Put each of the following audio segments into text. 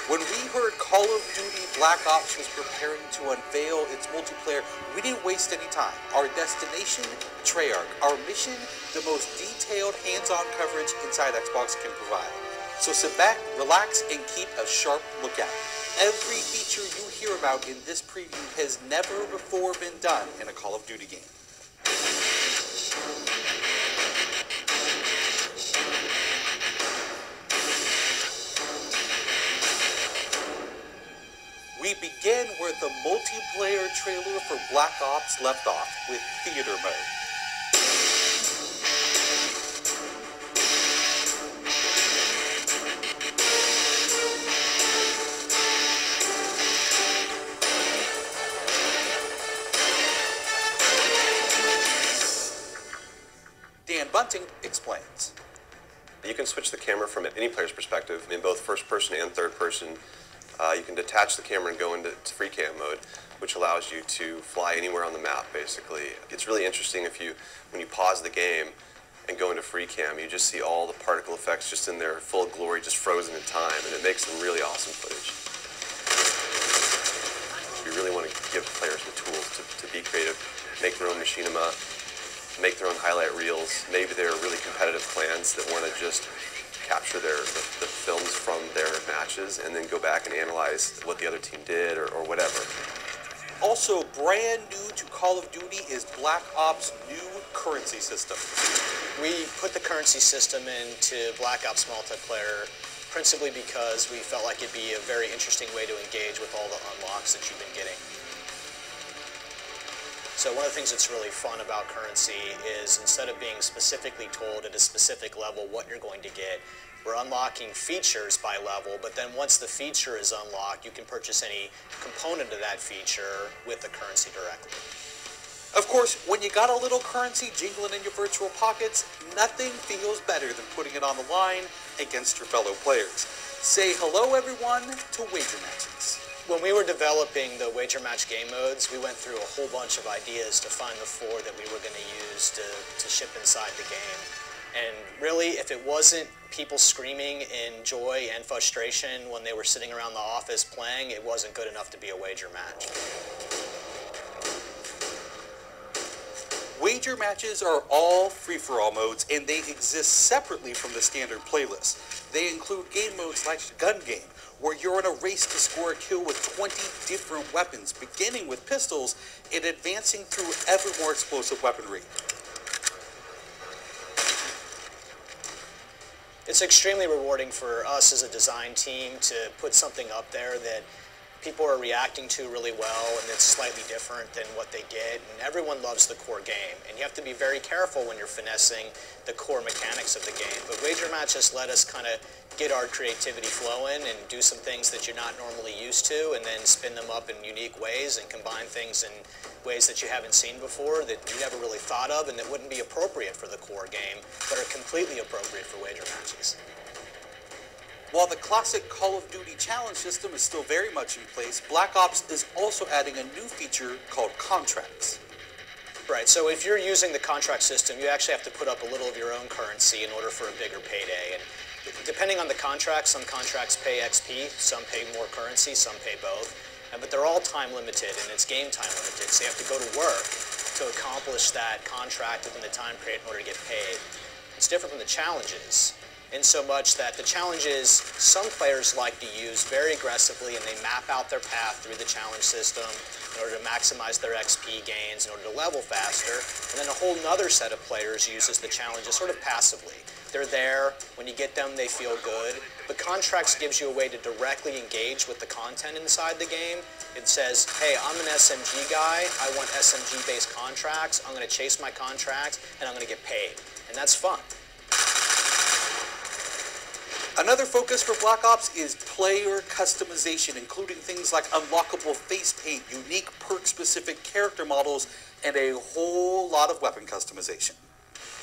When we heard Call of Duty Black Ops was preparing to unveil its multiplayer, we didn't waste any time. Our destination, Treyarch. Our mission, the most detailed hands-on coverage inside Xbox can provide. So sit back, relax, and keep a sharp lookout. Every feature you hear about in this preview has never before been done in a Call of Duty game. We begin where the multiplayer trailer for Black Ops left off, with theater mode. Dan Bunting explains. You can switch the camera from any player's perspective in both first person and third person. You can detach the camera and go into free cam mode, which allows you to fly anywhere on the map, basically. It's really interesting when you pause the game and go into free cam, you just see all the particle effects just in their full glory, just frozen in time, and it makes some really awesome footage. We really want to give players the tools to be creative, make their own machinima, make their own highlight reels. Maybe they're really competitive clans that want to just capture the films from their matches and then go back and analyze what the other team did or whatever. Also brand new to Call of Duty is Black Ops' new currency system. We put the currency system into Black Ops multiplayer principally because we felt like it'd be a very interesting way to engage with all the unlocks that you've been getting. So one of the things that's really fun about currency is instead of being specifically told at a specific level what you're going to get, we're unlocking features by level, but then once the feature is unlocked, you can purchase any component of that feature with the currency directly. Of course, when you got a little currency jingling in your virtual pockets, nothing feels better than putting it on the line against your fellow players. Say hello, everyone, to wager matches. When we were developing the wager match game modes, we went through a whole bunch of ideas to find the 4 that we were going to use to ship inside the game. And really, if it wasn't people screaming in joy and frustration when they were sitting around the office playing, it wasn't good enough to be a wager match. Wager matches are all free-for-all modes, and they exist separately from the standard playlist. They include game modes like Gun Game, where you're in a race to score a kill with 20 different weapons, beginning with pistols and advancing through ever more explosive weaponry. It's extremely rewarding for us as a design team to put something up there that people are reacting to really well and it's slightly different than what they get, and everyone loves the core game. And you have to be very careful when you're finessing the core mechanics of the game. But Wager Match has let us kind of get our creativity flowing and do some things that you're not normally used to, and then spin them up in unique ways and combine things in ways that you haven't seen before that you never really thought of and that wouldn't be appropriate for the core game, but are completely appropriate for wager matches. While the classic Call of Duty challenge system is still very much in place, Black Ops is also adding a new feature called contracts. Right, so if you're using the contract system, you actually have to put up a little of your own currency in order for a bigger payday. And depending on the contract, some contracts pay XP, some pay more currency, some pay both. But they're all time limited and it's game time limited, so you have to go to work to accomplish that contract within the time period in order to get paid. It's different from the challenges, in so much that the challenges some players like to use very aggressively, and they map out their path through the challenge system in order to maximize their XP gains, in order to level faster. And then a whole nother set of players uses the challenges sort of passively. They're there, when you get them they feel good, but contracts gives you a way to directly engage with the content inside the game. It says, hey, I'm an SMG guy, I want SMG-based contracts, I'm going to chase my contracts, and I'm going to get paid. And that's fun. Another focus for Black Ops is player customization, including things like unlockable face paint, unique perk-specific character models, and a whole lot of weapon customization.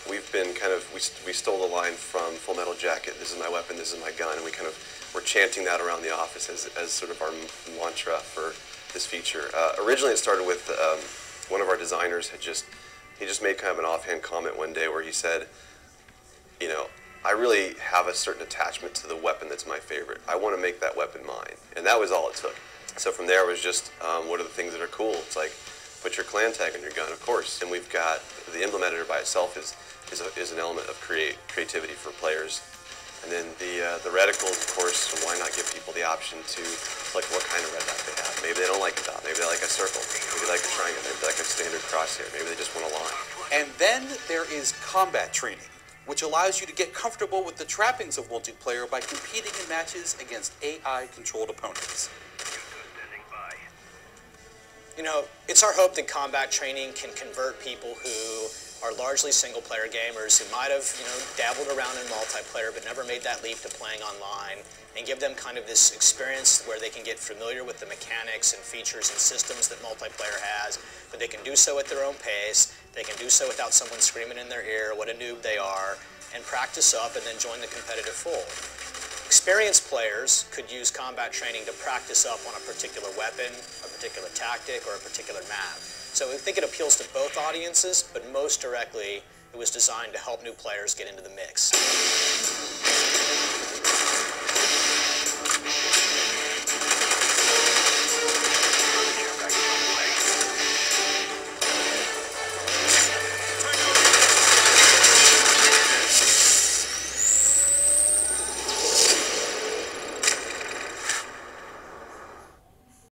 We've been we stole the line from Full Metal Jacket, this is my weapon, this is my gun, and we're chanting that around the office as sort of our mantra for this feature. Originally it started with one of our designers he just made kind of an offhand comment one day where he said, you know, I really have a certain attachment to the weapon that's my favorite. I want to make that weapon mine, and that was all it took. So from there it was just, what are the things that are cool? It's like, put your clan tag on your gun, of course. And we've got, the emblem editor by itself is an element of creativity for players. And then the reticles, of course, why not give people the option to select what kind of red dot they have? Maybe they don't like a dot, maybe they like a circle, maybe they like a triangle, maybe they like a standard crosshair, maybe they just want a line. And then there is combat training, which allows you to get comfortable with the trappings of multiplayer by competing in matches against AI-controlled opponents. You know, it's our hope that combat training can convert people who are largely single-player gamers who might have, dabbled around in multiplayer but never made that leap to playing online, and give them kind of this experience where they can get familiar with the mechanics and features and systems that multiplayer has, but they can do so at their own pace, they can do so without someone screaming in their ear what a noob they are, and practice up and then join the competitive fold. Experienced players could use combat training to practice up on a particular weapon, a particular tactic, or a particular map. So we think it appeals to both audiences, but most directly, it was designed to help new players get into the mix.